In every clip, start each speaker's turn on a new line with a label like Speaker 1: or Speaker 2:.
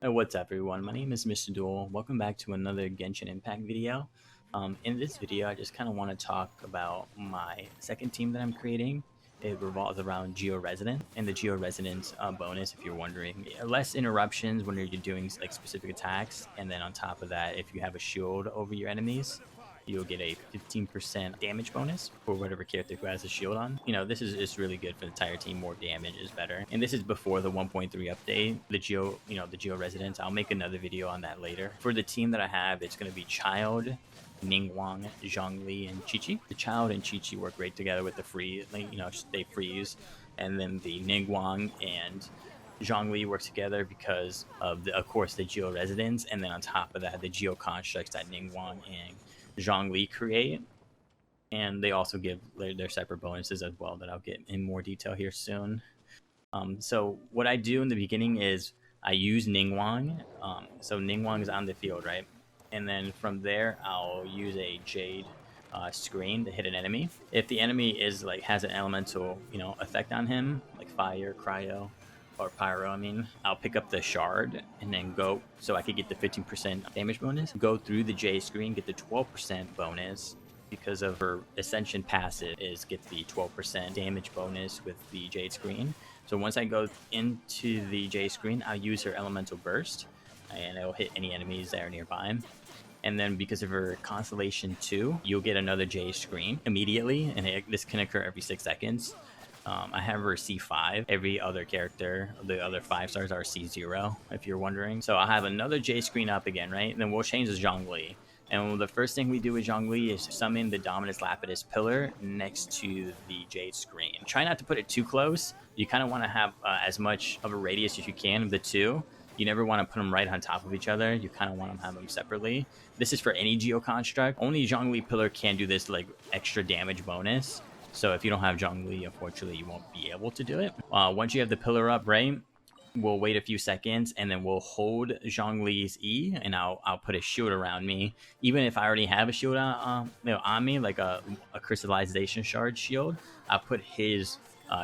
Speaker 1: What's up everyone, my name is Mr. Duel. Welcome back to another Genshin Impact video. In this video I just kind of want to talk about my second team that I'm creating. It revolves around Geo Resident and the Geo Resident bonus, if you're wondering. Less interruptions when you're doing like specific attacks, and then on top of that, if you have a shield over your enemies, you'll get a 15% damage bonus for whatever character who has a shield on. This is just really good for the entire team. More damage is better. And this is before the 1.3 update. The Geo Residents. I'll make another video on that later. For the team that I have, it's going to be Childe, Ningguang, Zhongli, and Qiqi. The Childe and Qiqi work great together with the freeze. They freeze. And then the Ningguang and Zhongli works together because of course, the Geo Residents, and then on top of that, the Geo Constructs that Ningguang and Zhongli create. And they also give their separate bonuses as well that I'll get in more detail here soon. So what I do in the beginning is I use Ningguang. So Ningguang is on the field, right? And then from there, I'll use a Jade screen to hit an enemy. If the enemy has an elemental, effect on him, like fire, cryo, or pyro, I'll pick up the shard and then go, so I could get the 15% damage bonus. Go through the J screen, get the 12% bonus because of her Ascension passive get the 12% damage bonus with the Jade screen. So once I go into the J screen, I'll use her Elemental Burst and it'll hit any enemies that are nearby. And then because of her Constellation 2, you'll get another J screen immediately, and this can occur every 6 seconds. I have her C5. Every other character, the other 5 stars, are C0, if you're wondering. So I'll have another J screen up again, right? And then we'll change the Zhongli. And the first thing we do with Zhongli is summon the Dominus Lapidus pillar next to the Jade screen. Try not to put it too close. You kind of want to have as much of a radius as you can of the two. You never want to put them right on top of each other. You kind of want to have them separately. This is for any Geo Construct. Only Zhongli pillar can do this extra damage bonus. So if you don't have Zhongli, unfortunately, you won't be able to do it. Once you have the pillar up, right, we'll wait a few seconds, and then we'll hold Zhongli's E, and I'll put a shield around me. Even if I already have a shield on me, like a crystallization shard shield, I'll put his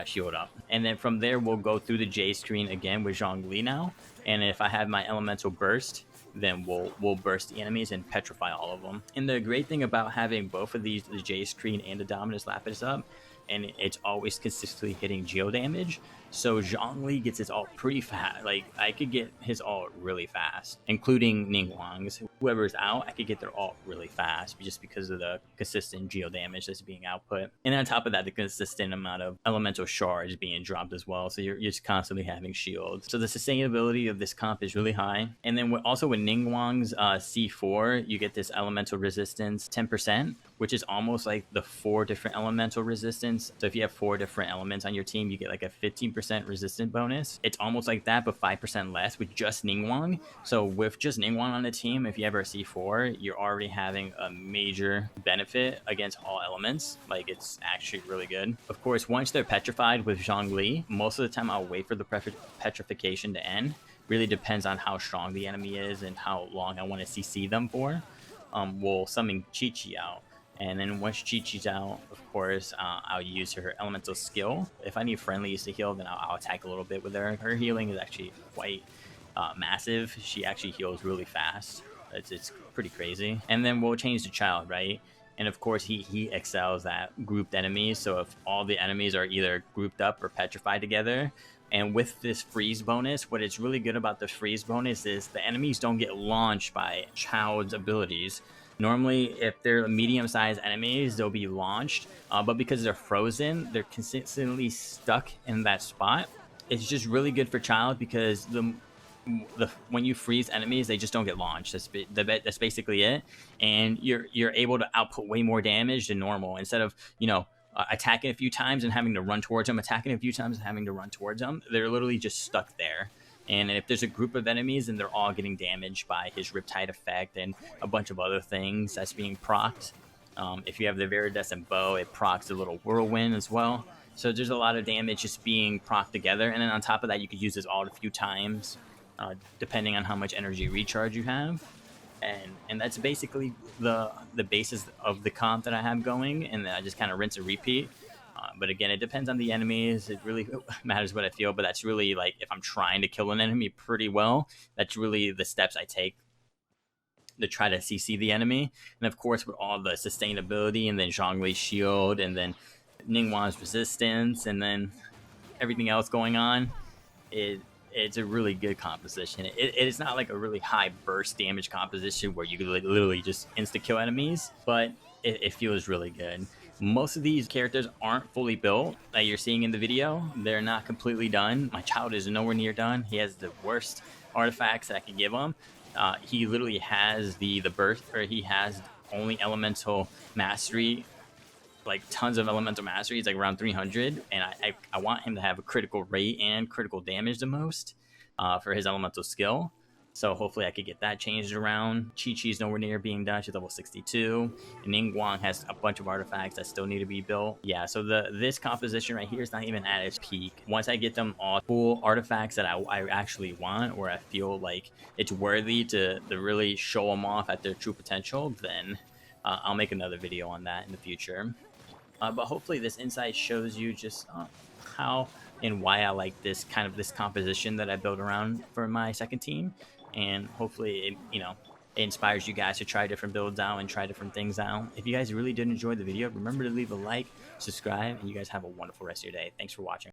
Speaker 1: shield up. And then from there, we'll go through the J screen again with Zhongli now. And if I have my Elemental Burst, then we'll burst the enemies and petrify all of them. And the great thing about having both of these, the J screen and the Dominus Lapidus up, and it's always consistently hitting geo damage. So Zhongli gets his ult pretty fast. Like, I could get his ult really fast, including Ningguang's. Whoever's out, I could get their ult really fast just because of the consistent geo damage that's being output. And on top of that, the consistent amount of elemental shards being dropped as well. So you're just constantly having shields. So the sustainability of this comp is really high. And then also with Ningguang's C4, you get this elemental resistance 10%, which is almost like the 4 different elemental resistance. So if you have 4 different elements on your team, you get like a 15% resistant bonus. It's almost like that, but 5% less with just Ningguang. So with just Ningguang on the team, if you have a C4, you're already having a major benefit against all elements. Like, it's actually really good. Of course, once they're petrified with Zhongli, most of the time I'll wait for the petrification to end. Really depends on how strong the enemy is and how long I want to CC them for. We'll summon Qiqi out. And then once Qiqi's out, of course, I'll use her elemental skill. If I need friendlies to heal, then I'll attack a little bit with her. Her healing is actually quite massive. She actually heals really fast. It's pretty crazy. And then we'll change the Childe, right? And of course, he excels at grouped enemies. So if all the enemies are either grouped up or petrified together, and with this freeze bonus, what is really good about the freeze bonus is the enemies don't get launched by Childe's abilities. Normally, if they're medium-sized enemies, they'll be launched, but because they're frozen, they're consistently stuck in that spot. It's just really good for Childe because when you freeze enemies, they just don't get launched. That's basically it, and you're able to output way more damage than normal. Instead of attacking a few times and having to run towards them, attacking a few times and having to run towards them, they're literally just stuck there. And if there's a group of enemies and they're all getting damaged by his Riptide effect and a bunch of other things that's being procced. If you have the Viridescent Bow, it procs a little Whirlwind as well. So there's a lot of damage just being procced together. And then on top of that, you could use this ult a few times, depending on how much energy recharge you have. And that's basically the basis of the comp that I have going. And then I just kind of rinse and repeat. But again, it depends on the enemies. It really matters what I feel, but that's really like if I'm trying to kill an enemy pretty well, that's really the steps I take to try to CC the enemy. And of course, with all the sustainability and then Zhongli's shield and then Ningguang's resistance and then everything else going on, it's a really good composition. It's not like a really high burst damage composition where you could literally just insta kill enemies, but it feels really good. Most of these characters aren't fully built that you're seeing in the video. They're not completely done. My child is nowhere near done. He has the worst artifacts that I could give him. He literally has the burst, or he has only elemental mastery, like tons of elemental mastery. He's like around 300, and I want him to have a critical rate and critical damage the most for his elemental skill. So hopefully I could get that changed around. Qiqi's nowhere near being done. She's level 62. And Ningguang has a bunch of artifacts that still need to be built. Yeah, so this composition right here is not even at its peak. Once I get them all full artifacts that I actually want, or I feel like it's worthy to really show them off at their true potential, then I'll make another video on that in the future. But hopefully this insight shows you just how and why I like this composition that I built around for my second team. And hopefully it inspires you guys to try different builds out and try different things out. If you guys really did enjoy the video, remember to leave a like, subscribe, and you guys have a wonderful rest of your day. Thanks for watching.